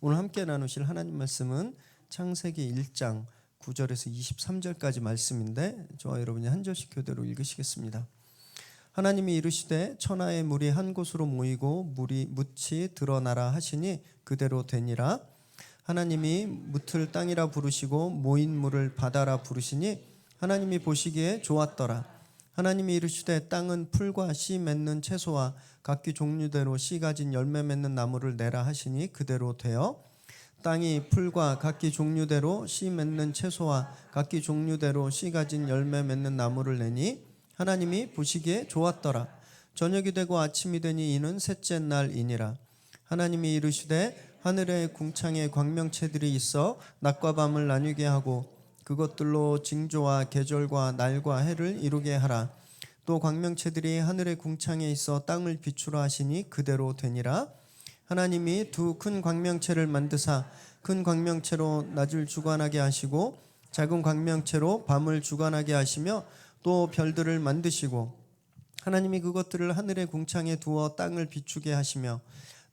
오늘 함께 나누실 하나님 말씀은 창세기 1장 9절에서 23절까지 말씀인데 저와 여러분이 한 절씩 교대로 읽으시겠습니다. 하나님이 이르시되 천하의 물이 한 곳으로 모이고 물이 묻이 드러나라 하시니 그대로 되니라. 하나님이 묻을 땅이라 부르시고 모인 물을 바다라 부르시니 하나님이 보시기에 좋았더라. 하나님이 이르시되 땅은 풀과 씨 맺는 채소와 각기 종류대로 씨 가진 열매 맺는 나무를 내라 하시니 그대로 되어 땅이 풀과 각기 종류대로 씨 맺는 채소와 각기 종류대로 씨 가진 열매 맺는 나무를 내니 하나님이 보시기에 좋았더라. 저녁이 되고 아침이 되니 이는 셋째 날이니라. 하나님이 이르시되 하늘의 궁창에 광명체들이 있어 낮과 밤을 나뉘게 하고 그것들로 징조와 계절과 날과 해를 이루게 하라. 또 광명체들이 하늘의 궁창에 있어 땅을 비추라 하시니 그대로 되니라. 하나님이 두 큰 광명체를 만드사 큰 광명체로 낮을 주관하게 하시고 작은 광명체로 밤을 주관하게 하시며 또 별들을 만드시고 하나님이 그것들을 하늘의 궁창에 두어 땅을 비추게 하시며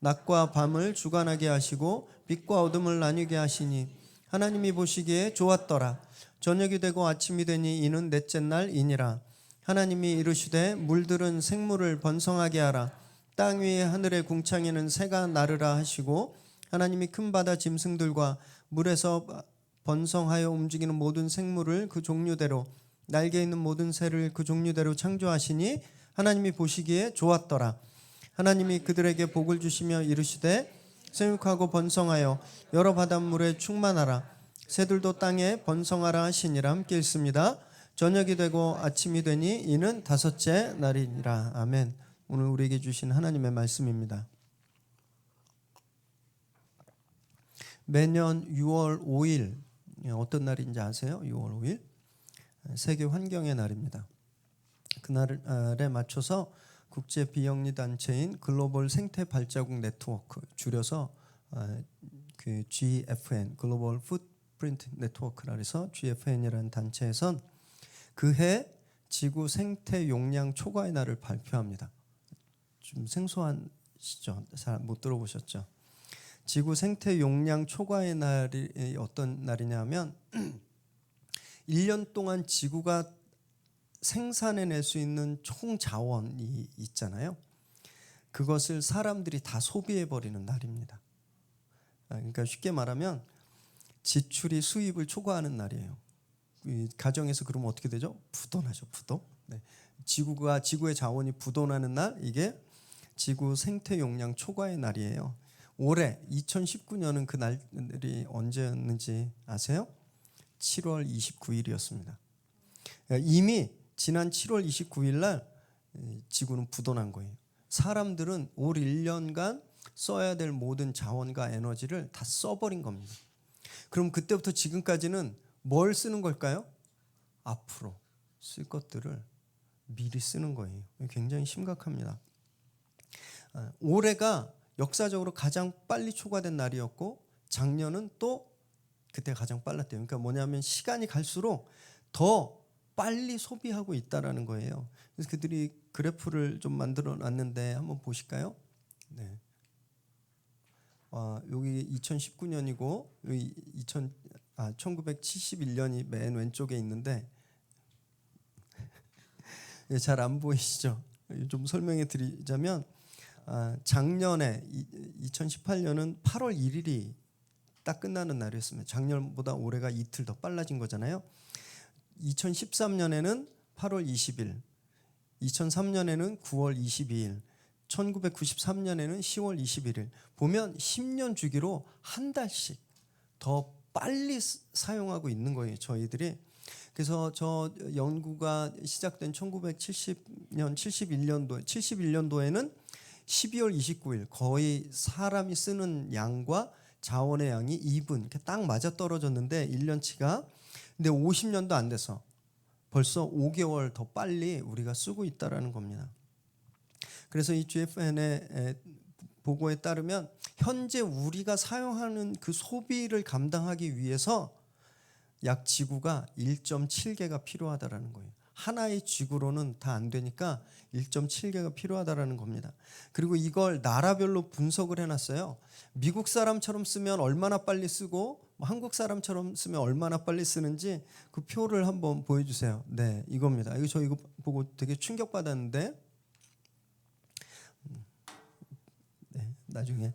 낮과 밤을 주관하게 하시고 빛과 어둠을 나뉘게 하시니 하나님이 보시기에 좋았더라. 저녁이 되고 아침이 되니 이는 넷째 날이니라. 하나님이 이르시되 물들은 생물을 번성하게 하라. 땅 위에 하늘의 궁창에는 새가 나르라 하시고 하나님이 큰 바다 짐승들과 물에서 번성하여 움직이는 모든 생물을 그 종류대로 날개 있는 모든 새를 그 종류대로 창조하시니 하나님이 보시기에 좋았더라. 하나님이 그들에게 복을 주시며 이르시되 생육하고 번성하여 여러 바닷물에 충만하라. 새들도 땅에 번성하라 하시니라. 함께 읽습니다. 저녁이 되고 아침이 되니 이는 다섯째 날이니라. 아멘. 오늘 우리에게 주신 하나님의 말씀입니다. 매년 6월 5일 어떤 날인지 아세요? 6월 5일 세계 환경의 날입니다. 그날에 맞춰서 국제 비영리 단체인 글로벌 생태 발자국 네트워크, 줄여서 그 GFN, 글로벌 풋프린트 네트워크라 해서 GFN이라는 단체에선 그해 지구 생태 용량 초과의 날을 발표합니다. 좀 생소하시죠? 잘 못 들어보셨죠? 지구 생태 용량 초과의 날이 어떤 날이냐면 1년 동안 지구가 생산해낼 수 있는 총 자원이 있잖아요. 그것을 사람들이 다 소비해버리는 날입니다. 그러니까 쉽게 말하면 지출이 수입을 초과하는 날이에요. 가정에서 그러면 어떻게 되죠? 부도나죠, 부도. 네. 지구의 자원이 부도나는 날, 이게 지구 생태 용량 초과의 날이에요. 올해 2019년은 그 날이 언제였는지 아세요? 7월 29일이었습니다. 이미 지난 7월 29일 날 지구는 부도난 거예요. 사람들은 올 1년간 써야 될 모든 자원과 에너지를 다 써버린 겁니다. 그럼 그때부터 지금까지는 뭘 쓰는 걸까요? 앞으로 쓸 것들을 미리 쓰는 거예요. 굉장히 심각합니다. 올해가 역사적으로 가장 빨리 초과된 날이었고 작년은 또 그때 가장 빨랐대요. 그러니까 뭐냐면 시간이 갈수록 더 빨리 소비하고 있다라는 거예요. 그래서 그들이 그래프를 좀 만들어 놨는데 한번 보실까요? 네. 여기 2019년이고 여기 1971년이 맨 왼쪽에 있는데 잘 안 보이시죠? 좀 설명해 드리자면 작년에 2018년은 8월 1일이 딱 끝나는 날이었습니다. 작년보다 올해가 이틀 더 빨라진 거잖아요. 2013년에는 8월 20일, 2003년에는 9월 22일, 1993년에는 10월 21일. 보면 10년 주기로 한 달씩 더 빨리 사용하고 있는 거예요, 저희들이. 그래서 저 연구가 시작된 1970년, 71년도에는 12월 29일 거의 사람이 쓰는 양과 자원의 양이 2분 이렇게 딱 맞아 떨어졌는데 1년치가. 근데 50년도 안 돼서 벌써 5개월 더 빨리 우리가 쓰고 있다라는 겁니다. 그래서 이 GFN의 보고에 따르면 현재 우리가 사용하는 그 소비를 감당하기 위해서 약 지구가 1.7개가 필요하다라는 거예요. 하나의 지구로는 다 안 되니까 1.7개가 필요하다라는 겁니다. 그리고 이걸 나라별로 분석을 해놨어요. 미국 사람처럼 쓰면 얼마나 빨리 쓰고 한국 사람처럼 쓰면 얼마나 빨리 쓰는지 그 표를 한번 보여주세요. 네, 이겁니다. 저 이거 보고 되게 충격받았는데 네, 나중에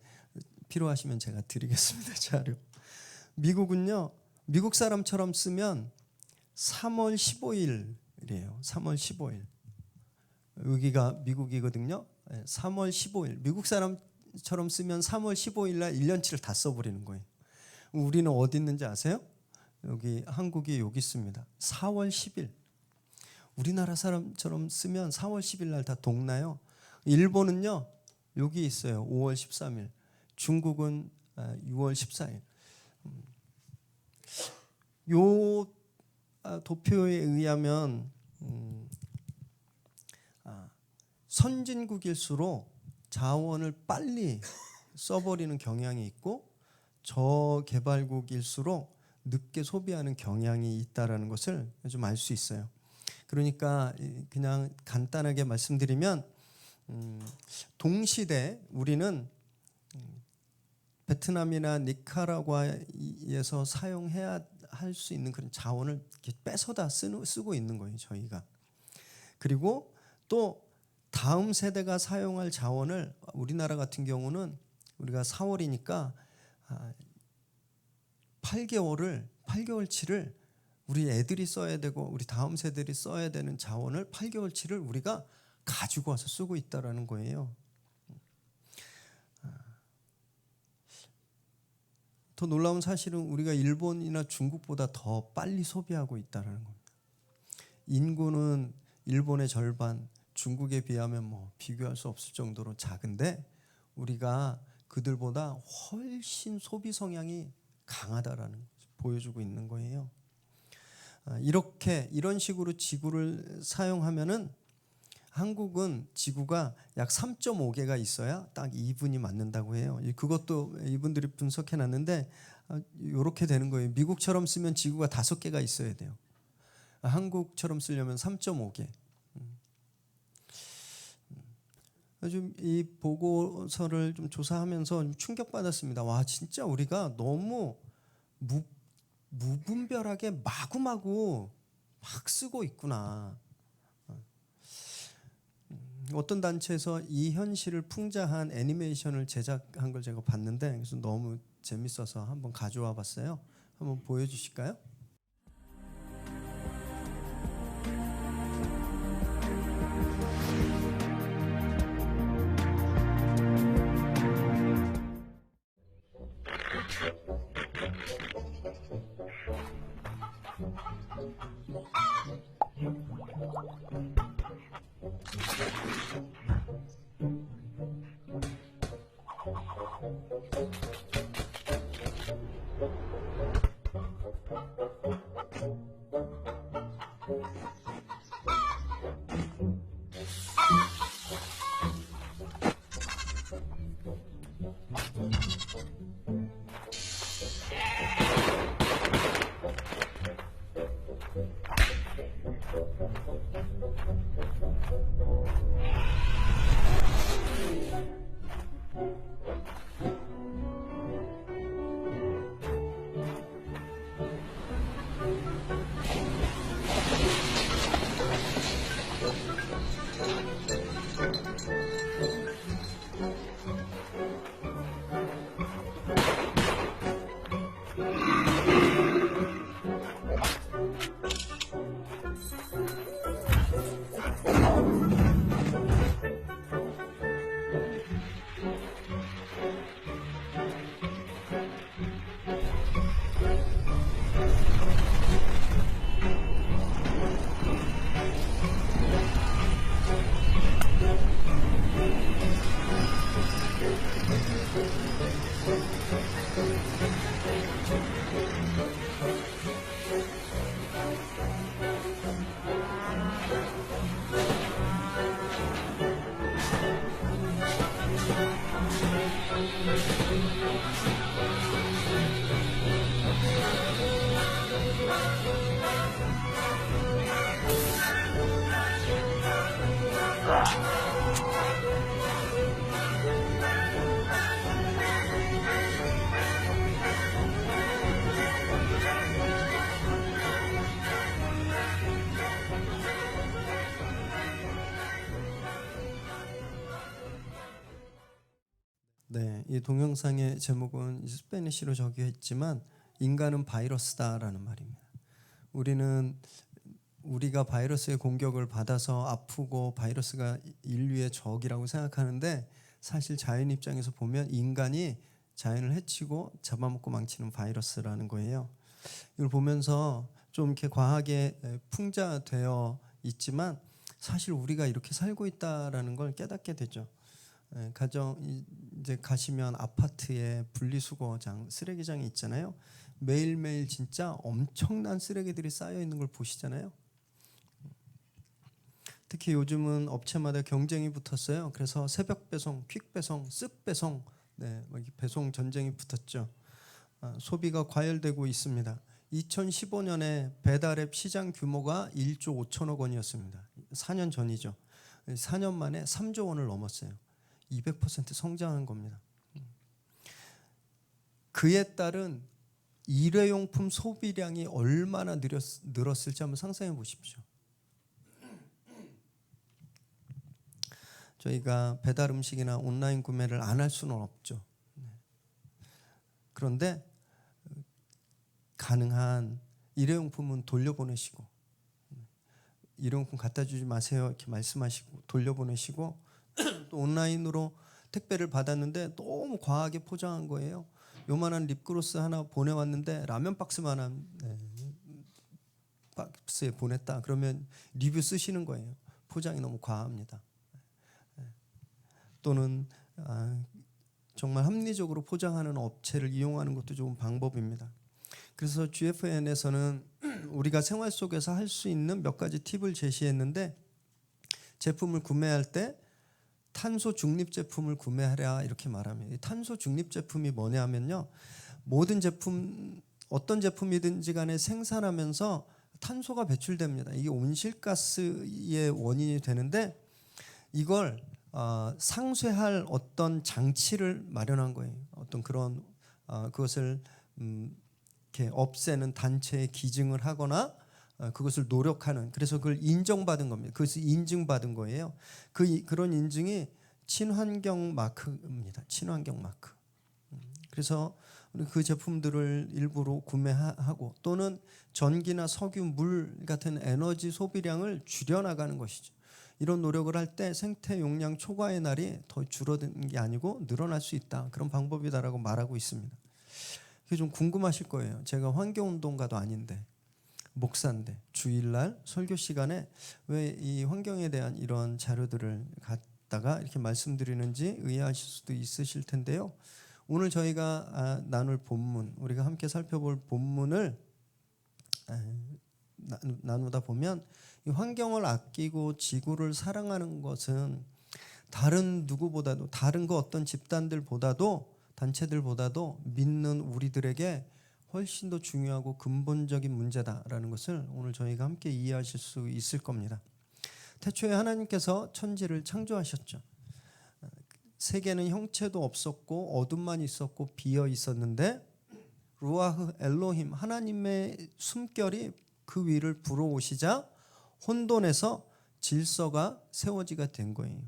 필요하시면 제가 드리겠습니다. 자료. 미국은요, 미국 사람처럼 쓰면 3월 15일이에요. 3월 15일. 여기가 미국이거든요. 3월 15일. 미국 사람처럼 쓰면 3월 15일 날 1년치를 다 써버리는 거예요. 우리는 어디 있는지 아세요? 여기 한국이 여기 있습니다. 4월 10일. 우리나라 사람처럼 쓰면 4월 10일 날 다 동나요. 일본은요, 여기 있어요. 5월 13일. 중국은 6월 14일. 요 도표에 의하면 선진국일수록 자원을 빨리 써버리는 경향이 있고 저개발국일수록 늦게 소비하는 경향이 있다라는 것을 좀 알 수 있어요. 그러니까 그냥 간단하게 말씀드리면 동시대 우리는 베트남이나 니카라과에서 사용해야 할 수 있는 그런 자원을 뺏어다 쓰고 있는 거예요, 저희가. 그리고 또 다음 세대가 사용할 자원을 우리나라 같은 경우는 우리가 4월이니까 8개월치를 우리 애들이 써야 되고 우리 다음 세대들이 써야 되는 자원을 8개월치를 우리가 가지고 와서 쓰고 있다라는 거예요. 더 놀라운 사실은 우리가 일본이나 중국보다 더 빨리 소비하고 있다는 겁니다. 인구는 일본의 절반, 중국에 비하면 뭐 비교할 수 없을 정도로 작은데 우리가 그들보다 훨씬 소비 성향이 강하다라는 것을 보여주고 있는 거예요. 이런 식으로 지구를 사용하면은 한국은 지구가 약 3.5개가 있어야 딱 2분이 맞는다고 해요. 그것도 이분들이 분석해 놨는데 이렇게 되는 거예요. 미국처럼 쓰면 지구가 5개가 있어야 돼요. 한국처럼 쓰려면 3.5개. 좀 이 보고서를 좀 조사하면서 좀 충격받았습니다. 와, 진짜 우리가 너무 무분별하게 마구마구 막 쓰고 있구나. 어떤 단체에서 이 현실을 풍자한 애니메이션을 제작한 걸 제가 봤는데 그래서 너무 재밌어서 한번 가져와 봤어요. 한번 보여주실까요? 네, 이 동영상의 제목은 스페니쉬로 적혀있지만 인간은 바이러스다라는 말입니다. 우리가 바이러스의 공격을 받아서 아프고 바이러스가 인류의 적이라고 생각하는데 사실 자연 입장에서 보면 인간이 자연을 해치고 잡아먹고 망치는 바이러스라는 거예요. 이걸 보면서 좀 이렇게 과하게 풍자되어 있지만 사실 우리가 이렇게 살고 있다라는 걸 깨닫게 되죠. 가정 이제 가시면 아파트에 분리수거장, 쓰레기장이 있잖아요. 매일매일 진짜 엄청난 쓰레기들이 쌓여 있는 걸 보시잖아요. 특히 요즘은 업체마다 경쟁이 붙었어요. 그래서 새벽 배송, 퀵 배송, 쓱 배송, 배송 전쟁이 붙었죠. 소비가 과열되고 있습니다. 2015년에 배달앱 시장 규모가 1조 5천억 원이었습니다. 4년 전이죠. 4년 만에 3조 원을 넘었어요. 200% 성장한 겁니다. 그에 따른 일회용품 소비량이 얼마나 늘었을지 한번 상상해 보십시오. 저희가 배달 음식이나 온라인 구매를 안 할 수는 없죠. 그런데 가능한 일회용품은 돌려보내시고, 일회용품 갖다 주지 마세요 이렇게 말씀하시고 돌려보내시고, 또 온라인으로 택배를 받았는데 너무 과하게 포장한 거예요. 요만한 립그로스 하나 보내왔는데 라면 박스만한 박스에 보냈다. 그러면 리뷰 쓰시는 거예요. 포장이 너무 과합니다. 또는 정말 합리적으로 포장하는 업체를 이용하는 것도 좋은 방법입니다. 그래서 GFN에서는 우리가 생활 속에서 할 수 있는 몇 가지 팁을 제시했는데, 제품을 구매할 때 탄소 중립 제품을 구매하라 이렇게 말합니다. 탄소 중립 제품이 뭐냐면요, 모든 제품 어떤 제품이든지 간에 생산하면서 탄소가 배출됩니다. 이게 온실가스의 원인이 되는데 이걸 상쇄할 어떤 장치를 마련한 거예요. 어떤 그런 그것을 이렇게 없애는 단체에 기증을 하거나 그것을 노력하는, 그래서 그걸 인정받은 겁니다. 그것을 인증받은 거예요. 그런 인증이 친환경 마크입니다. 친환경 마크. 그래서 그 제품들을 일부러 구매하고 또는 전기나 석유, 물 같은 에너지 소비량을 줄여나가는 것이죠. 이런 노력을 할 때 생태 용량 초과의 날이 더 줄어드는 게 아니고 늘어날 수 있다. 그런 방법이다라고 말하고 있습니다. 그게 좀 궁금하실 거예요. 제가 환경운동가도 아닌데, 목사인데 주일날 설교 시간에 왜 이 환경에 대한 이런 자료들을 갖다가 이렇게 말씀드리는지 의아하실 수도 있으실 텐데요. 오늘 저희가 나눌 본문, 우리가 함께 살펴볼 본문을 나누다 보면 이 환경을 아끼고 지구를 사랑하는 것은 다른 누구보다도, 다른 그 어떤 집단들보다도, 단체들보다도 믿는 우리들에게 훨씬 더 중요하고 근본적인 문제다라는 것을 오늘 저희가 함께 이해하실 수 있을 겁니다. 태초에 하나님께서 천지를 창조하셨죠. 세계는 형체도 없었고 어둠만 있었고 비어 있었는데 루아흐 엘로힘, 하나님의 숨결이 그 위를 불어오시자 혼돈에서 질서가 세워지게 된 거예요.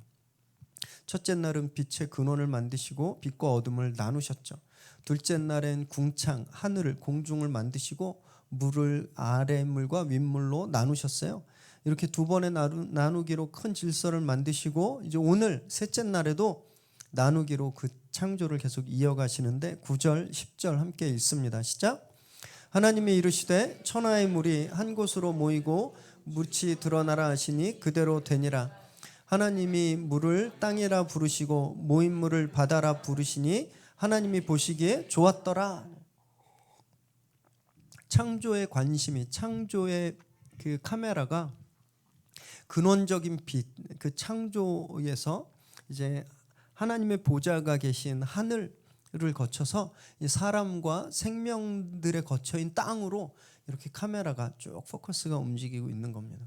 첫째 날은 빛의 근원을 만드시고 빛과 어둠을 나누셨죠. 둘째 날엔 궁창, 하늘을, 공중을 만드시고 물을 아랫물과 윗물로 나누셨어요. 이렇게 두 번의 나누기로 큰 질서를 만드시고 이제 오늘 셋째 날에도 나누기로 그 창조를 계속 이어가시는데 9절, 10절 함께 읽습니다. 시작. 하나님이 이르시되 천하의 물이 한 곳으로 모이고 물이 드러나라 하시니 그대로 되니라. 하나님이 물을 땅이라 부르시고 모인 물을 바다라 부르시니 하나님이 보시기에 좋았더라. 창조의 관심이, 창조의 그 카메라가 근원적인 빛, 그 창조에서 이제 하나님의 보좌가 계신 하늘을 거쳐서 이 사람과 생명들의 거처인 땅으로 이렇게 카메라가 쭉 포커스가 움직이고 있는 겁니다.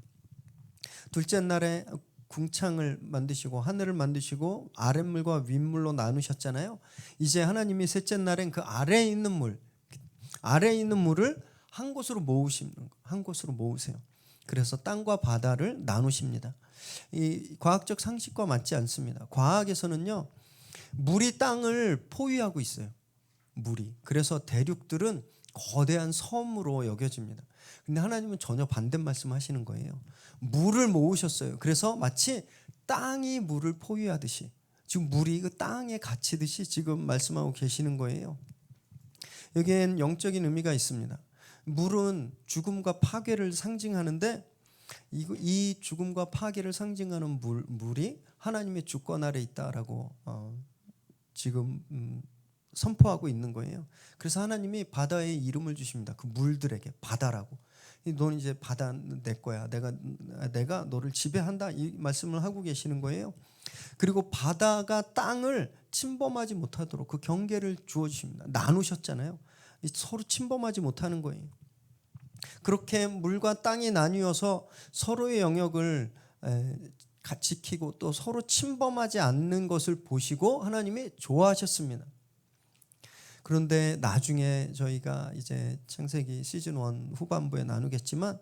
둘째 날에 궁창을 만드시고 하늘을 만드시고 아랫물과 윗물로 나누셨잖아요. 이제 하나님이 셋째 날엔 그 아래에 있는 물을 한 곳으로 모으시는 거, 한 곳으로 모으세요. 그래서 땅과 바다를 나누십니다. 이 과학적 상식과 맞지 않습니다. 과학에서는요, 물이 땅을 포위하고 있어요. 물이. 그래서 대륙들은 거대한 섬으로 여겨집니다. 근데 하나님은 전혀 반대 말씀하시는 거예요. 물을 모으셨어요. 그래서 마치 땅이 물을 포위하듯이, 지금 물이 그 땅에 갇히듯이 지금 말씀하고 계시는 거예요. 여기엔 영적인 의미가 있습니다. 물은 죽음과 파괴를 상징하는데 이 죽음과 파괴를 상징하는 물이 하나님의 주권 아래 있다라고 지금 선포하고 있는 거예요. 그래서 하나님이 바다에 이름을 주십니다. 그 물들에게 바다라고. 너는 이제 바다 내 거야. 내가 너를 지배한다. 이 말씀을 하고 계시는 거예요. 그리고 바다가 땅을 침범하지 못하도록 그 경계를 주어 주십니다. 나누셨잖아요. 서로 침범하지 못하는 거예요. 그렇게 물과 땅이 나뉘어서 서로의 영역을 지키고 또 서로 침범하지 않는 것을 보시고 하나님이 좋아하셨습니다. 그런데 나중에 저희가 이제 창세기 시즌 1 후반부에 나누겠지만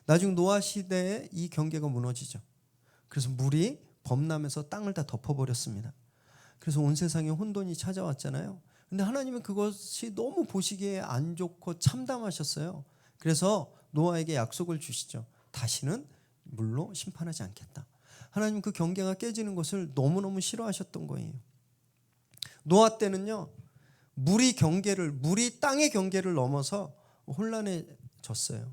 나중 노아 시대에 이 경계가 무너지죠. 그래서 물이 범람해서 땅을 다 덮어버렸습니다. 그래서 온 세상에 혼돈이 찾아왔잖아요. 근데 하나님은 그것이 너무 보시기에 안 좋고 참담하셨어요. 그래서 노아에게 약속을 주시죠. 다시는 물로 심판하지 않겠다. 하나님 그 경계가 깨지는 것을 너무너무 싫어하셨던 거예요. 노아 때는요, 물이 땅의 경계를 넘어서 혼란해졌어요.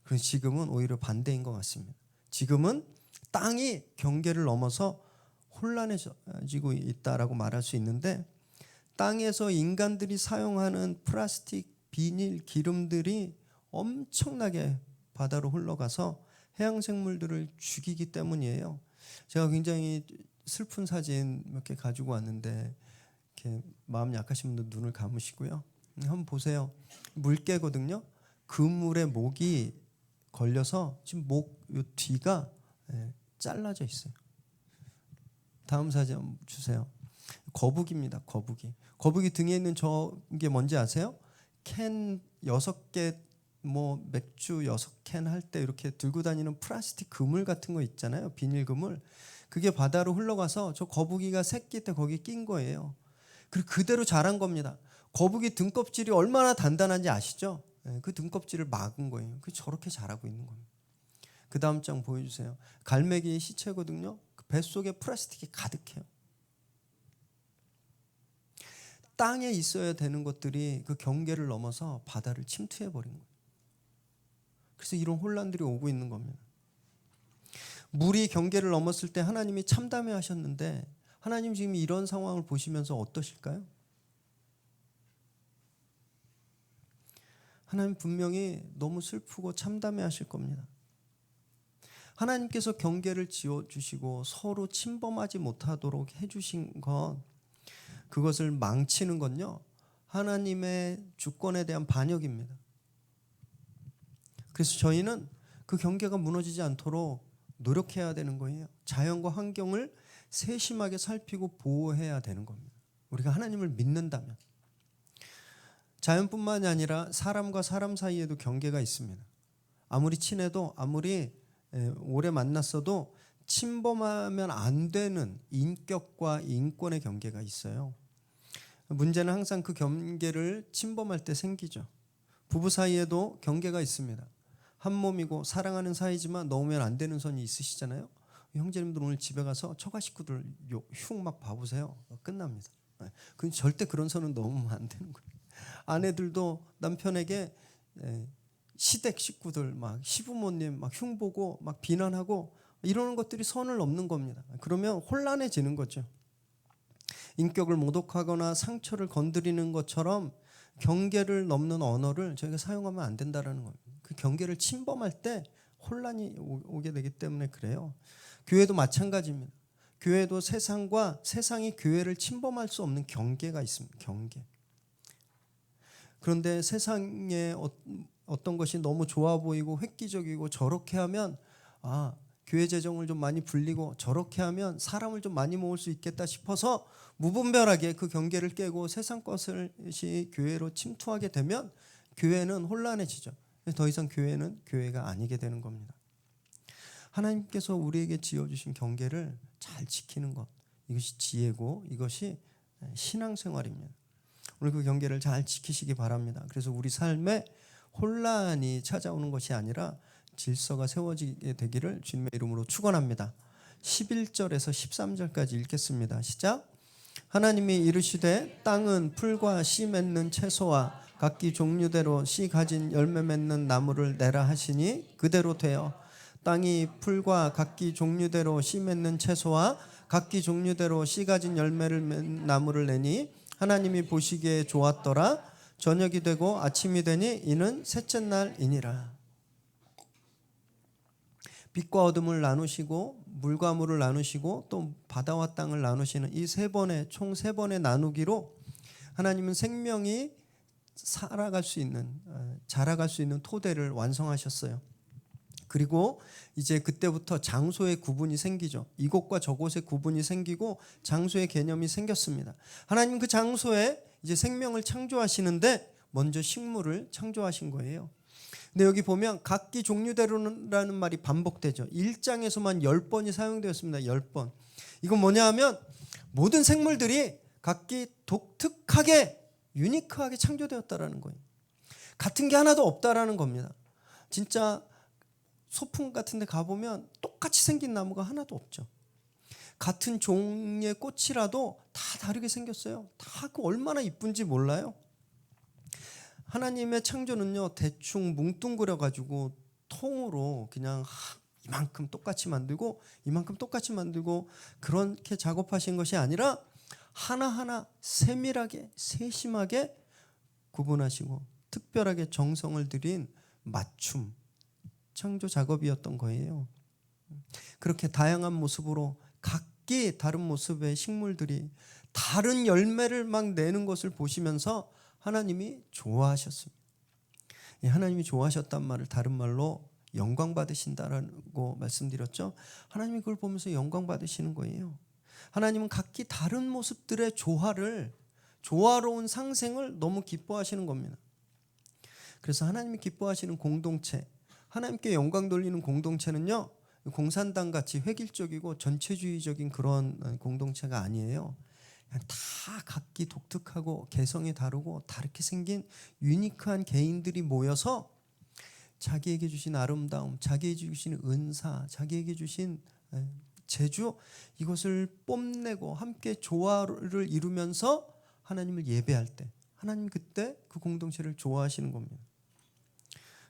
그래서 지금은 오히려 반대인 것 같습니다. 지금은 땅이 경계를 넘어서 혼란해지고 있다라고 말할 수 있는데, 땅에서 인간들이 사용하는 플라스틱, 비닐, 기름들이 엄청나게 바다로 흘러가서 해양생물들을 죽이기 때문이에요. 제가 굉장히 슬픈 사진 몇 개 가지고 왔는데, 이렇게 마음 약하신 분들 눈을 감으시고요. 한번 보세요. 물개거든요. 그물에 목이 걸려서 지금 목 요 뒤가 잘라져 있어요. 다음 사진 한번 주세요. 거북입니다. 거북이 등에 있는 저게 뭔지 아세요? 캔 6개, 뭐 맥주 6캔 할 때 이렇게 들고 다니는 플라스틱 그물 같은 거 있잖아요. 비닐 그물. 그게 바다로 흘러가서 저 거북이가 새끼 때 거기 낀 거예요. 그리고 그대로 자란 겁니다. 거북이 등껍질이 얼마나 단단한지 아시죠? 그 등껍질을 막은 거예요. 그 저렇게 자라고 있는 겁니다. 그 다음 장 보여주세요. 갈매기의 시체거든요. 그 뱃속에 플라스틱이 가득해요. 땅에 있어야 되는 것들이 그 경계를 넘어서 바다를 침투해버린 거예요. 그래서 이런 혼란들이 오고 있는 겁니다. 물이 경계를 넘었을 때 하나님이 참담해 하셨는데 하나님 지금 이런 상황을 보시면서 어떠실까요? 하나님 분명히 너무 슬프고 참담해 하실 겁니다. 하나님께서 경계를 지어주시고 서로 침범하지 못하도록 해주신 것, 그것을 망치는 건요, 하나님의 주권에 대한 반역입니다. 그래서 저희는 그 경계가 무너지지 않도록 노력해야 되는 거예요. 자연과 환경을 세심하게 살피고 보호해야 되는 겁니다. 우리가 하나님을 믿는다면. 자연뿐만이 아니라 사람과 사람 사이에도 경계가 있습니다. 아무리 친해도 아무리 오래 만났어도 침범하면 안 되는 인격과 인권의 경계가 있어요. 문제는 항상 그 경계를 침범할 때 생기죠. 부부 사이에도 경계가 있습니다. 한 몸이고 사랑하는 사이지만 넘으면 안 되는 선이 있으시잖아요. 형제님들 오늘 집에 가서 처가 식구들 흉 막 봐보세요. 끝납니다. 그 절대 그런 선은 넘으면 안 되는 거예요. 아내들도 남편에게 시댁 식구들 막 시부모님 막 흉보고 막 비난하고 이러는 것들이 선을 넘는 겁니다. 그러면 혼란해지는 거죠. 인격을 모독하거나 상처를 건드리는 것처럼 경계를 넘는 언어를 저희가 사용하면 안 된다라는 겁니다. 그 경계를 침범할 때 혼란이 오게 되기 때문에 그래요. 교회도 마찬가지입니다. 교회도 세상과 세상이 교회를 침범할 수 없는 경계가 있습니다. 경계. 그런데 세상에 어떤 것이 너무 좋아 보이고 획기적이고 저렇게 하면 교회 재정을 좀 많이 불리고 저렇게 하면 사람을 좀 많이 모을 수 있겠다 싶어서 무분별하게 그 경계를 깨고 세상 것이 교회로 침투하게 되면 교회는 혼란해지죠. 더 이상 교회는 교회가 아니게 되는 겁니다. 하나님께서 우리에게 지어주신 경계를 잘 지키는 것, 이것이 지혜고 이것이 신앙생활입니다. 오늘 그 경계를 잘 지키시기 바랍니다. 그래서 우리 삶에 혼란이 찾아오는 것이 아니라 질서가 세워지게 되기를 주님의 이름으로 축원합니다. 11절에서 13절까지 읽겠습니다. 시작. 하나님이 이르시되 땅은 풀과 씨 맺는 채소와 각기 종류대로 씨 가진 열매 맺는 나무를 내라 하시니 그대로 되어 땅이 풀과 각기 종류대로 씨 맺는 채소와 각기 종류대로 씨 가진 열매를 맺는 나무를 내니 하나님이 보시기에 좋았더라. 저녁이 되고 아침이 되니 이는 셋째 날이니라. 빛과 어둠을 나누시고 물과 물을 나누시고 또 바다와 땅을 나누시는 이 총 세 번의 나누기로 하나님은 생명이 살아갈 수 있는, 자라갈 수 있는 토대를 완성하셨어요. 그리고 이제 그때부터 장소의 구분이 생기죠. 이곳과 저곳의 구분이 생기고 장소의 개념이 생겼습니다. 하나님 그 장소에 이제 생명을 창조하시는데 먼저 식물을 창조하신 거예요. 근데 여기 보면 각기 종류대로라는 말이 반복되죠. 1장에서만 10번이 사용되었습니다. 10번. 이건 뭐냐 하면 모든 생물들이 각기 독특하게 유니크하게 창조되었다라는 거예요. 같은 게 하나도 없다라는 겁니다. 진짜 소풍 같은 데 가보면 똑같이 생긴 나무가 하나도 없죠. 같은 종의 꽃이라도 다 다르게 생겼어요. 다 그 얼마나 이쁜지 몰라요. 하나님의 창조는요, 대충 뭉뚱그려 가지고 통으로 그냥 이만큼 똑같이 만들고 이만큼 똑같이 만들고 그렇게 작업하신 것이 아니라 하나하나 세밀하게 세심하게 구분하시고 특별하게 정성을 들인 맞춤 창조 작업이었던 거예요. 그렇게 다양한 모습으로 각기 다른 모습의 식물들이 다른 열매를 막 내는 것을 보시면서 하나님이 좋아하셨습니다. 하나님이 좋아하셨단 말을 다른 말로 영광 받으신다라고 말씀드렸죠. 하나님이 그걸 보면서 영광 받으시는 거예요. 하나님은 각기 다른 모습들의 조화로운 상생을 너무 기뻐하시는 겁니다. 그래서 하나님이 기뻐하시는 공동체, 하나님께 영광 돌리는 공동체는요, 공산당 같이 획일적이고 전체주의적인 그런 공동체가 아니에요. 다 각기 독특하고 개성이 다르고 다르게 생긴 유니크한 개인들이 모여서 자기에게 주신 아름다움, 자기에게 주신 은사, 자기에게 주신 재주, 이것을 뽐내고 함께 조화를 이루면서 하나님을 예배할 때 하나님 그때 그 공동체를 좋아하시는 겁니다.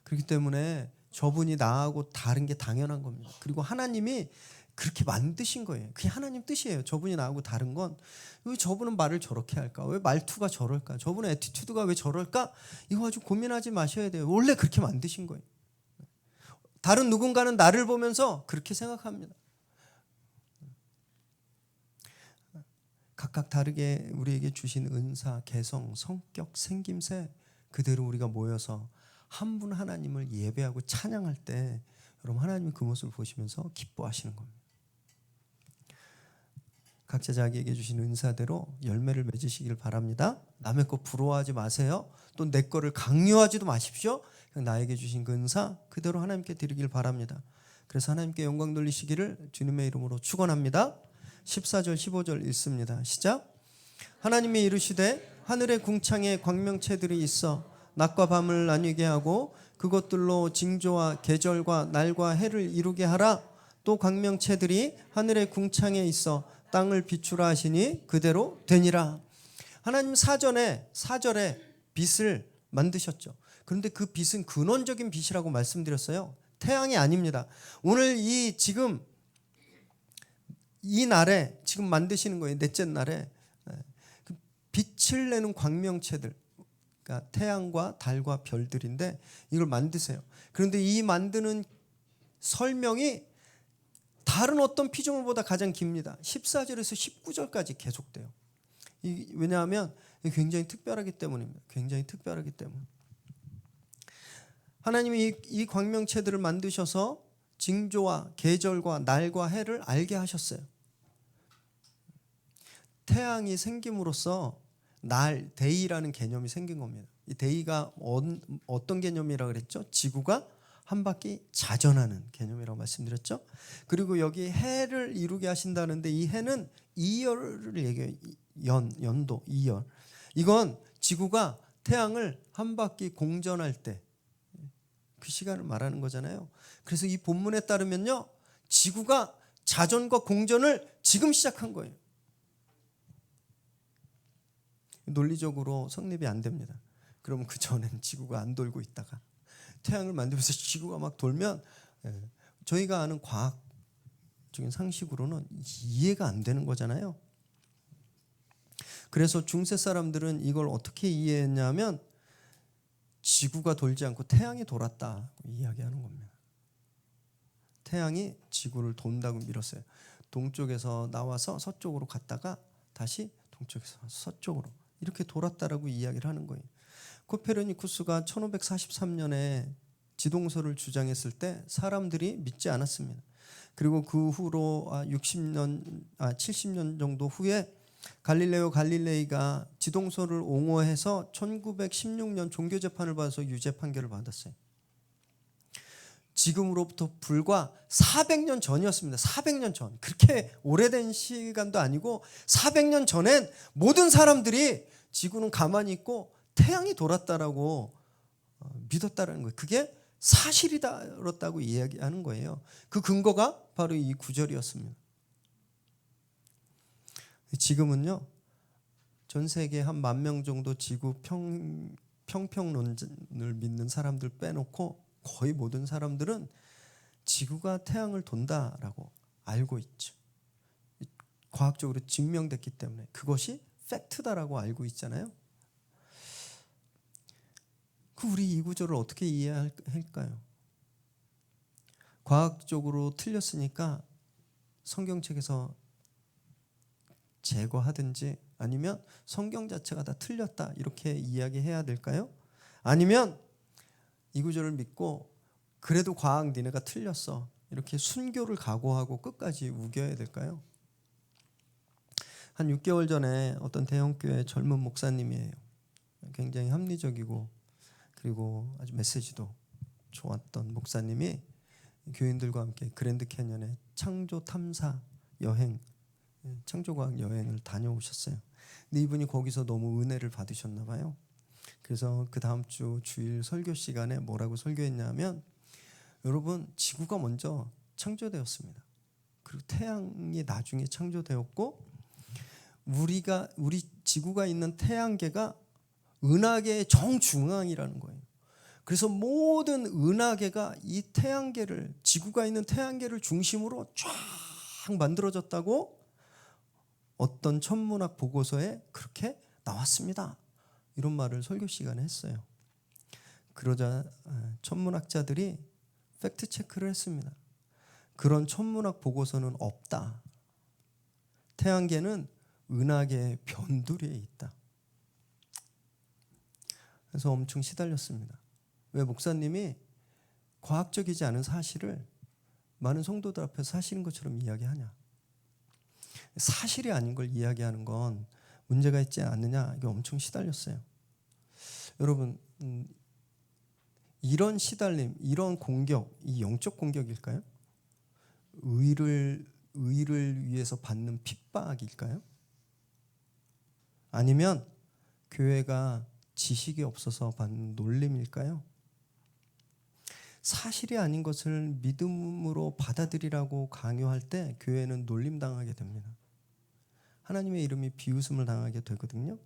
그렇기 때문에 저분이 나하고 다른 게 당연한 겁니다. 그리고 하나님이 그렇게 만드신 거예요. 그게 하나님 뜻이에요. 저분이 나하고 다른 건 왜 저분은 말을 저렇게 할까? 왜 말투가 저럴까? 저분의 애티튜드가 왜 저럴까? 이거 가지고 고민하지 마셔야 돼요. 원래 그렇게 만드신 거예요. 다른 누군가는 나를 보면서 그렇게 생각합니다. 각각 다르게 우리에게 주신 은사, 개성, 성격, 생김새 그대로 우리가 모여서 한 분 하나님을 예배하고 찬양할 때 여러분 하나님이 그 모습을 보시면서 기뻐하시는 겁니다. 각자 자기에게 주신 은사대로 열매를 맺으시길 바랍니다. 남의 것 부러워하지 마세요. 또 내 거를 강요하지도 마십시오. 그냥 나에게 주신 그 은사 그대로 하나님께 드리길 바랍니다. 그래서 하나님께 영광 돌리시기를 주님의 이름으로 축원합니다. 14절 15절 읽습니다. 시작. 하나님이 이르시되 하늘의 궁창에 광명체들이 있어 낮과 밤을 나뉘게 하고 그것들로 징조와 계절과 날과 해를 이루게 하라. 또 광명체들이 하늘의 궁창에 있어 땅을 비추라 하시니 그대로 되니라. 하나님 사절에 빛을 만드셨죠. 그런데 그 빛은 근원적인 빛이라고 말씀드렸어요. 태양이 아닙니다. 오늘 지금 이 날에 지금 만드시는 거예요. 넷째 날에 빛을 내는 광명체들, 그러니까 태양과 달과 별들인데 이걸 만드세요. 그런데 이 만드는 설명이 다른 어떤 피조물보다 가장 깁니다. 14절에서 19절까지 계속돼요. 왜냐하면 굉장히 특별하기 때문입니다. 굉장히 특별하기 때문. 하나님이 이 광명체들을 만드셔서 징조와 계절과 날과 해를 알게 하셨어요. 태양이 생김으로써 데이라는 개념이 생긴 겁니다. 이 데이가 어떤 개념이라고 그랬죠? 지구가 한 바퀴 자전하는 개념이라고 말씀드렸죠. 그리고 여기 해를 이루게 하신다는데 이 해는 2열을 얘기해요. 연도 2열. 이건 지구가 태양을 한 바퀴 공전할 때 그 시간을 말하는 거잖아요. 그래서 이 본문에 따르면요, 지구가 자전과 공전을 지금 시작한 거예요. 논리적으로 성립이 안 됩니다. 그러면 그 전엔 지구가 안 돌고 있다가 태양을 만들면서 지구가 막 돌면 저희가 아는 과학적인 상식으로는 이해가 안 되는 거잖아요. 그래서 중세 사람들은 이걸 어떻게 이해했냐면 지구가 돌지 않고 태양이 돌았다고 이야기하는 겁니다. 태양이 지구를 돈다고 밀었어요. 동쪽에서 나와서 서쪽으로 갔다가 다시 동쪽에서 서쪽으로 이렇게 돌았다라고 이야기를 하는 거예요. 코페르니쿠스가 1543년에 지동설을 주장했을 때 사람들이 믿지 않았습니다. 그리고 그 후로 70년 정도 후에 갈릴레오 갈릴레이가 지동설을 옹호해서 1916년 종교재판을 받아서 유죄 판결을 받았어요. 지금으로부터 불과 400년 전이었습니다. 400년 전. 그렇게 오래된 시간도 아니고 400년 전엔 모든 사람들이 지구는 가만히 있고 태양이 돌았다라고 믿었다라는 거예요. 그게 사실이다라고 이야기하는 거예요. 그 근거가 바로 이 구절이었습니다. 지금은요, 전 세계 한 10,000명 정도 지구 평평론을 믿는 사람들 빼놓고 거의 모든 사람들은 지구가 태양을 돈다라고 알고 있죠. 과학적으로 증명됐기 때문에 그것이 팩트다라고 알고 있잖아요. 우리 이 구절을 어떻게 이해할까요? 과학적으로 틀렸으니까 성경책에서 제거하든지 아니면 성경 자체가 다 틀렸다 이렇게 이야기해야 될까요? 아니면 이 구절을 믿고 그래도 과학 니네가 틀렸어 이렇게 순교를 각오하고 끝까지 우겨야 될까요? 한 6개월 전에 어떤 대형교회 젊은 목사님이에요. 굉장히 합리적이고 그리고 아주 메시지도 좋았던 목사님이 교인들과 함께 그랜드 캐년의 창조 탐사 여행, 창조과학 여행을 다녀오셨어요. 근데 이분이 거기서 너무 은혜를 받으셨나 봐요. 그래서 그 다음 주 주일 설교 시간에 뭐라고 설교했냐면, 여러분 지구가 먼저 창조되었습니다. 그리고 태양이 나중에 창조되었고 우리 지구가 있는 태양계가 은하계의 정중앙이라는 거예요. 그래서 모든 은하계가 이 태양계를, 지구가 있는 태양계를 중심으로 쫙 만들어졌다고 어떤 천문학 보고서에 그렇게 나왔습니다. 이런 말을 설교 시간에 했어요. 그러자 천문학자들이 팩트 체크를 했습니다. 그런 천문학 보고서는 없다. 태양계는 은하계의 변두리에 있다. 그래서 엄청 시달렸습니다. 왜 목사님이 과학적이지 않은 사실을 많은 성도들 앞에서 사실인 것처럼 이야기하냐. 사실이 아닌 걸 이야기하는 건 문제가 있지 않느냐. 이게 엄청 시달렸어요. 여러분, 이런 시달림, 이런 공격, 이 영적 공격일까요? 의를 위해서 받는 핍박일까요? 아니면 교회가 지식이 없어서 받는 놀림일까요? 사실이 아닌 것을 믿음으로 받아들이라고 강요할 때 교회는 놀림당하게 됩니다. 하나님의 이름이 비웃음을 당하게 되거든요.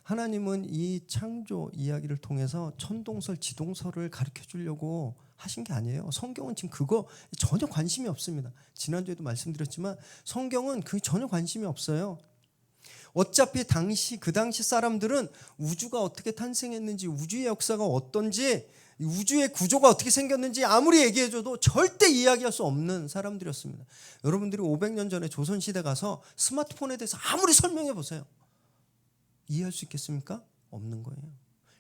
하나님은 이 창조 이야기를 통해서 천동설, 지동설을 가르쳐 주려고 하신 게 아니에요. 성경은 지금 그거 전혀 관심이 없습니다. 지난주에도 말씀드렸지만 성경은 그 전혀 관심이 없어요. 어차피 그 당시 사람들은 우주가 어떻게 탄생했는지, 우주의 역사가 어떤지, 우주의 구조가 어떻게 생겼는지 아무리 얘기해줘도 절대 이야기할 수 없는 사람들이었습니다. 여러분들이 500년 전에 조선시대 가서 스마트폰에 대해서 아무리 설명해 보세요. 이해할 수 있겠습니까? 없는 거예요.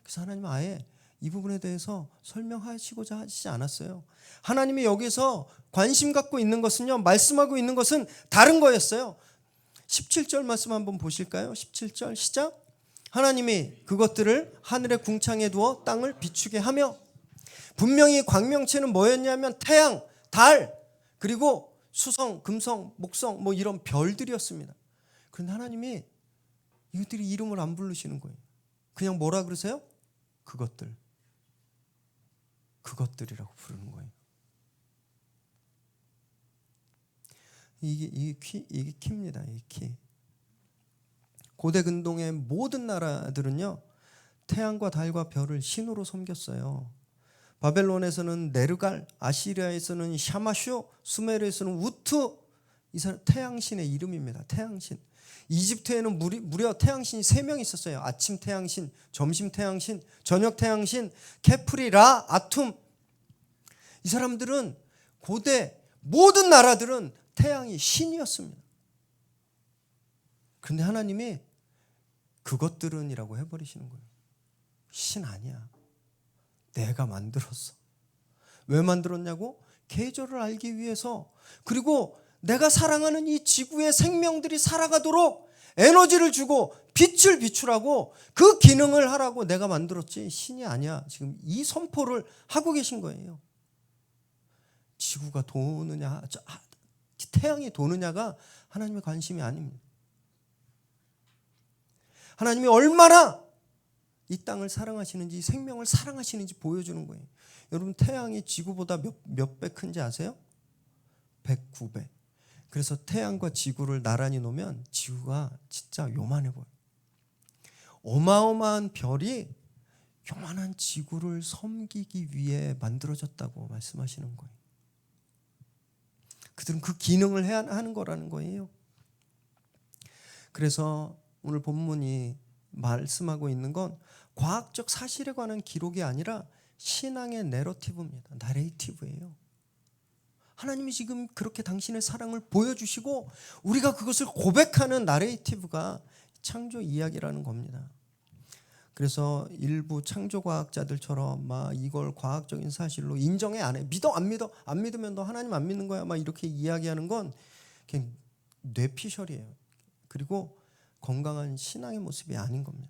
그래서 하나님은 아예 이 부분에 대해서 설명하시고자 하시지 않았어요. 하나님이 여기서 관심 갖고 있는 것은요, 말씀하고 있는 것은 다른 거였어요. 17절 말씀 한번 보실까요? 17절 시작. 하나님이 그것들을 하늘의 궁창에 두어 땅을 비추게 하며 분명히 광명체는 뭐였냐면 태양, 달, 그리고 수성, 금성, 목성 뭐 이런 별들이었습니다. 그런데 하나님이 이것들이 이름을 안 부르시는 거예요. 그냥 뭐라 그러세요? 그것들이라고 부르는 거예요. 이게 키입니다. 이게 키. 고대 근동의 모든 나라들은요, 태양과 달과 별을 신으로 섬겼어요. 바벨론에서는 네르갈, 아시리아에서는 샤마슈, 수메르에서는 우투. 이 사람 태양신의 이름입니다. 태양신. 이집트에는 무려 태양신이 3명 있었어요. 아침 태양신, 점심 태양신, 저녁 태양신, 케프리라, 아툼. 이 사람들은 고대 모든 나라들은 태양이 신이었습니다. 그런데 하나님이 그것들은이라고 해버리시는 거예요. 신 아니야. 내가 만들었어. 왜 만들었냐고? 계절을 알기 위해서, 그리고 내가 사랑하는 이 지구의 생명들이 살아가도록 에너지를 주고 빛을 비추라고, 그 기능을 하라고 내가 만들었지 신이 아니야. 지금 이 선포를 하고 계신 거예요. 지구가 도느냐, 태양이 도느냐가 하나님의 관심이 아닙니다. 하나님이 얼마나 이 땅을 사랑하시는지, 이 생명을 사랑하시는지 보여주는 거예요. 여러분, 태양이 지구보다 몇 배 큰지 아세요? 109배. 그래서 태양과 지구를 나란히 놓으면 지구가 진짜 요만해 보여요. 어마어마한 별이 요만한 지구를 섬기기 위해 만들어졌다고 말씀하시는 거예요. 그들은 그 기능을 해야 하는 거라는 거예요. 그래서 오늘 본문이 말씀하고 있는 건 과학적 사실에 관한 기록이 아니라 신앙의 내러티브입니다. 나레이티브예요. 하나님이 지금 그렇게 당신의 사랑을 보여주시고 우리가 그것을 고백하는 나레이티브가 창조 이야기라는 겁니다. 그래서 일부 창조과학자들처럼 막 이걸 과학적인 사실로 인정해 안 해. 믿어 안 믿어? 안 믿으면 너 하나님 안 믿는 거야. 막 이렇게 이야기하는 건 그냥 뇌피셜이에요. 그리고 건강한 신앙의 모습이 아닌 겁니다.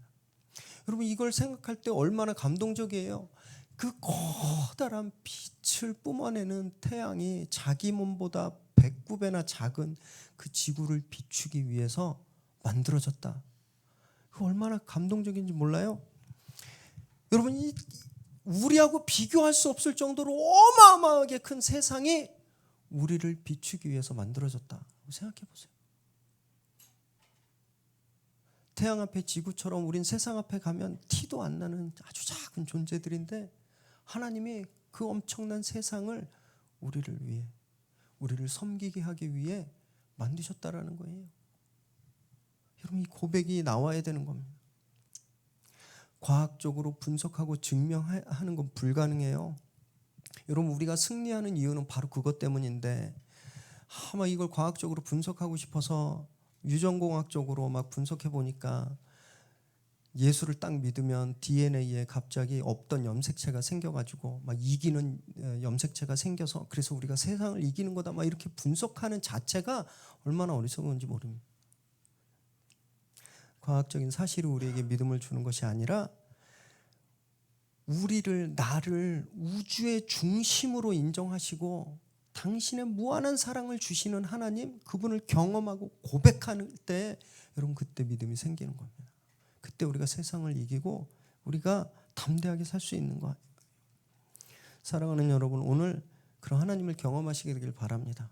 여러분, 이걸 생각할 때 얼마나 감동적이에요. 그 커다란 빛을 뿜어내는 태양이 자기 몸보다 109배나 작은 그 지구를 비추기 위해서 만들어졌다. 그 얼마나 감동적인지 몰라요? 여러분, 우리하고 비교할 수 없을 정도로 어마어마하게 큰 세상이 우리를 비추기 위해서 만들어졌다. 생각해 보세요. 태양 앞에 지구처럼 우린 세상 앞에 가면 티도 안 나는 아주 작은 존재들인데, 하나님이 그 엄청난 세상을 우리를 위해, 우리를 섬기게 하기 위해 만드셨다라는 거예요. 여러분, 이 고백이 나와야 되는 겁니다. 과학적으로 분석하고 증명하는 건 불가능해요. 여러분, 우리가 승리하는 이유는 바로 그것 때문인데, 아마 이걸 과학적으로 분석하고 싶어서 유전공학적으로 막 분석해 보니까 예수를 딱 믿으면 DNA에 갑자기 없던 염색체가 생겨가지고 막 이기는 염색체가 생겨서, 그래서 우리가 세상을 이기는 거다, 막 이렇게 분석하는 자체가 얼마나 어리석은지 모릅니다. 과학적인 사실이 우리에게 믿음을 주는 것이 아니라 나를 우주의 중심으로 인정하시고 당신의 무한한 사랑을 주시는 하나님, 그분을 경험하고 고백하는 때, 여러분, 그때 믿음이 생기는 겁니다. 그때 우리가 세상을 이기고 우리가 담대하게 살 수 있는 거예요. 사랑하는 여러분, 오늘 그런 하나님을 경험하시게 되길 바랍니다.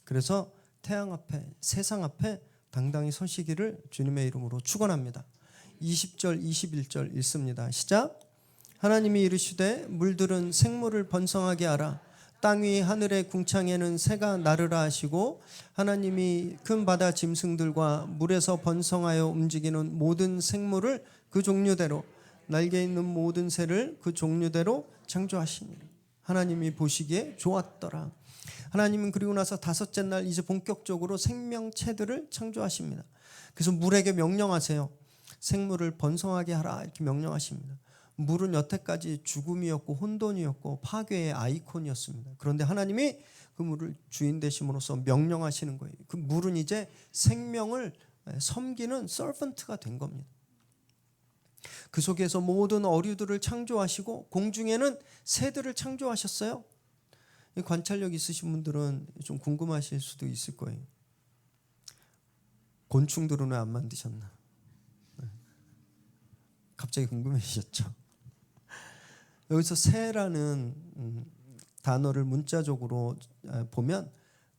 그래서 태양 앞에, 세상 앞에 당당히 서시기를 주님의 이름으로 축원합니다. 20절 21절 읽습니다. 시작. 하나님이 이르시되 물들은 생물을 번성하게 하라. 땅 위 하늘의 궁창에는 새가 나르라 하시고, 하나님이 큰 바다 짐승들과 물에서 번성하여 움직이는 모든 생물을 그 종류대로, 날개 있는 모든 새를 그 종류대로 창조하시니라. 하나님이 보시기에 좋았더라. 하나님은 그리고 나서 다섯째 날 이제 본격적으로 생명체들을 창조하십니다. 그래서 물에게 명령하세요. 생물을 번성하게 하라, 이렇게 명령하십니다. 물은 여태까지 죽음이었고 혼돈이었고 파괴의 아이콘이었습니다. 그런데 하나님이 그 물을 주인 되심으로써 명령하시는 거예요. 그 물은 이제 생명을 섬기는 서번트가 된 겁니다. 그 속에서 모든 어류들을 창조하시고 공중에는 새들을 창조하셨어요. 관찰력 있으신 분들은 좀 궁금하실 수도 있을 거예요. 곤충들은 왜 안 만드셨나? 갑자기 궁금해지셨죠? 여기서 새라는 단어를 문자적으로 보면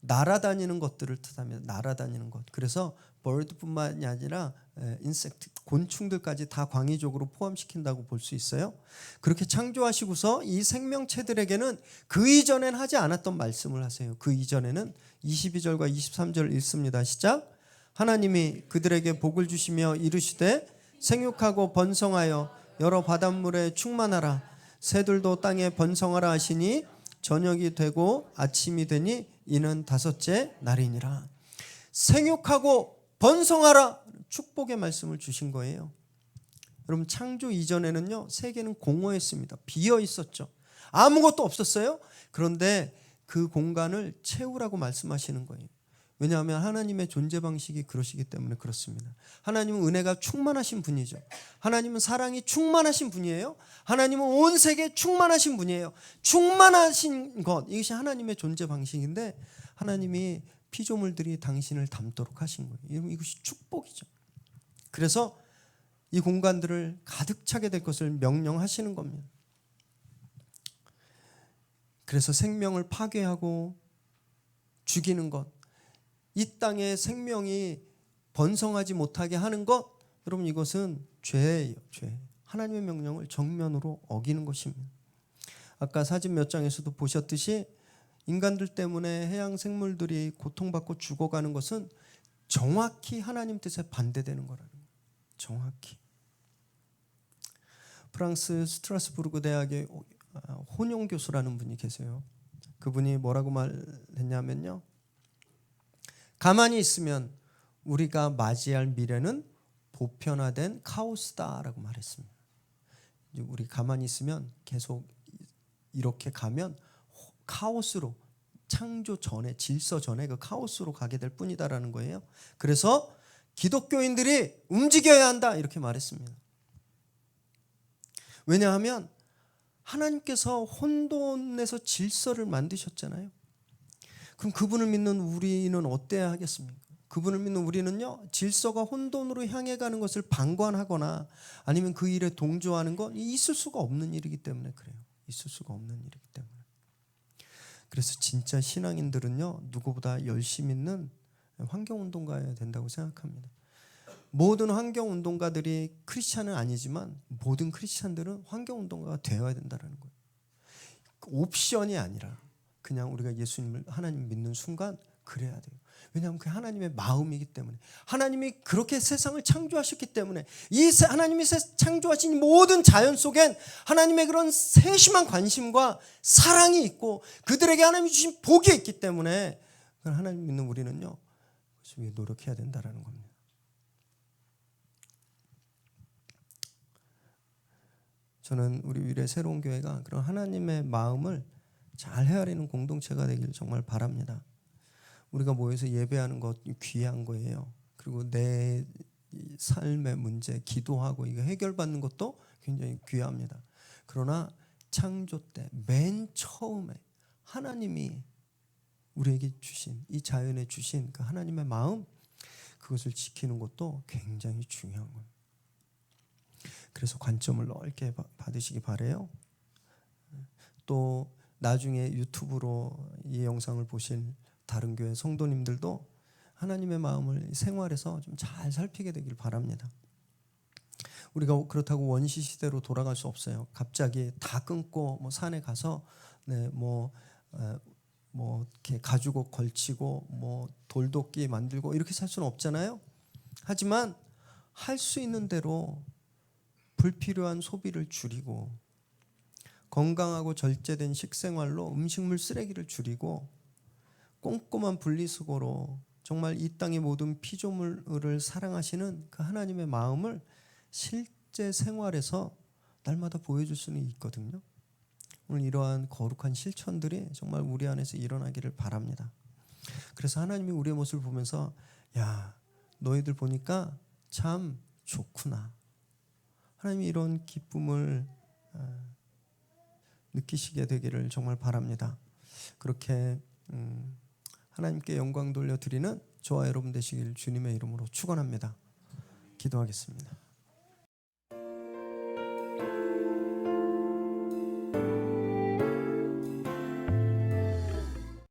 날아다니는 것들을 뜻합니다. 날아다니는 것. 그래서 bird뿐만이 아니라 인섹트, 곤충들까지 다 광의적으로 포함시킨다고 볼 수 있어요. 그렇게 창조하시고서 이 생명체들에게는 그 이전엔 하지 않았던 말씀을 하세요. 그 이전에는 22절과 23절 읽습니다. 시작. 하나님이 그들에게 복을 주시며 이르시되 생육하고 번성하여 여러 바닷물에 충만하라. 새들도 땅에 번성하라 하시니 저녁이 되고 아침이 되니 이는 다섯째 날이니라. 생육하고 번성하라 축복의 말씀을 주신 거예요. 여러분 창조 이전에는요 세계는 공허했습니다. 비어 있었죠. 아무것도 없었어요. 그런데 그 공간을 채우라고 말씀하시는 거예요. 왜냐하면 하나님의 존재 방식이 그러시기 때문에 그렇습니다. 하나님은 은혜가 충만하신 분이죠. 하나님은 사랑이 충만하신 분이에요. 하나님은 온 세계에 충만하신 분이에요. 충만하신 것, 이것이 하나님의 존재 방식인데 하나님이 피조물들이 당신을 담도록 하신 거예요. 이것이 축복이죠. 그래서 이 공간들을 가득 차게 될 것을 명령하시는 겁니다. 그래서 생명을 파괴하고 죽이는 것, 이 땅에 생명이 번성하지 못하게 하는 것, 여러분 이것은 죄예요. 죄. 하나님의 명령을 정면으로 어기는 것입니다. 아까 사진 몇 장에서도 보셨듯이 인간들 때문에 해양 생물들이 고통받고 죽어가는 것은 정확히 하나님 뜻에 반대되는 거라는 거예요. 정확히. 프랑스 스트라스부르크 대학의 혼용 교수라는 분이 계세요. 그분이 뭐라고 말했냐면요. 가만히 있으면 우리가 맞이할 미래는 보편화된 카오스다라고 말했습니다. 우리 가만히 있으면 계속 이렇게 가면 카오스로, 창조 전에, 질서 전에 그 카오스로 가게 될 뿐이다라는 거예요. 그래서 기독교인들이 움직여야 한다 이렇게 말했습니다. 왜냐하면 하나님께서 혼돈에서 질서를 만드셨잖아요. 그럼 그분을 믿는 우리는 어때야 하겠습니까? 그분을 믿는 우리는요, 질서가 혼돈으로 향해 가는 것을 방관하거나 아니면 그 일에 동조하는 건 있을 수가 없는 일이기 때문에 그래요. 있을 수가 없는 일이기 때문에. 그래서 진짜 신앙인들은요, 누구보다 열심히 있는 환경운동가여야 된다고 생각합니다. 모든 환경운동가들이 크리스찬은 아니지만 모든 크리스찬들은 환경운동가가 되어야 된다는 거예요. 옵션이 아니라 그냥 우리가 예수님을 하나님 믿는 순간 그래야 돼요. 왜냐하면 그게 하나님의 마음이기 때문에, 하나님이 그렇게 세상을 창조하셨기 때문에, 이 하나님이 창조하신 모든 자연 속엔 하나님의 그런 세심한 관심과 사랑이 있고 그들에게 하나님이 주신 복이 있기 때문에 하나님 믿는 우리는요 그것을 위해 노력해야 된다는 겁니다. 저는 우리 위례 새로운 교회가 그런 하나님의 마음을 잘 헤아리는 공동체가 되기를 정말 바랍니다. 우리가 모여서 예배하는 것 귀한 거예요. 그리고 내 삶의 문제 기도하고 이거 해결받는 것도 굉장히 귀합니다. 그러나 창조 때 맨 처음에 하나님이 우리에게 주신, 이 자연에 주신 그 하나님의 마음, 그것을 지키는 것도 굉장히 중요한 거예요. 그래서 관점을 넓게 받으시기 바라요. 또 나중에 유튜브로 이 영상을 보실 다른 교회 성도님들도 하나님의 마음을 생활에서 좀 잘 살피게 되길 바랍니다. 우리가 그렇다고 원시 시대로 돌아갈 수 없어요. 갑자기 다 끊고 뭐 산에 가서 이렇게 가지고 걸치고 뭐 돌도끼 만들고 이렇게 살 수는 없잖아요. 하지만 할 수 있는 대로 불필요한 소비를 줄이고 건강하고 절제된 식생활로 음식물 쓰레기를 줄이고 꼼꼼한 분리수거로 정말 이 땅의 모든 피조물을 사랑하시는 그 하나님의 마음을 실제 생활에서 날마다 보여줄 수는 있거든요. 오늘 이러한 거룩한 실천들이 정말 우리 안에서 일어나기를 바랍니다. 그래서 하나님이 우리의 모습을 보면서 야, 너희들 보니까 참 좋구나. 하나님이 이런 기쁨을 느끼시게 되기를 정말 바랍니다. 그렇게 하나님께 영광 돌려드리는 저와 여러분 되시길 주님의 이름으로 축원합니다. 기도하겠습니다.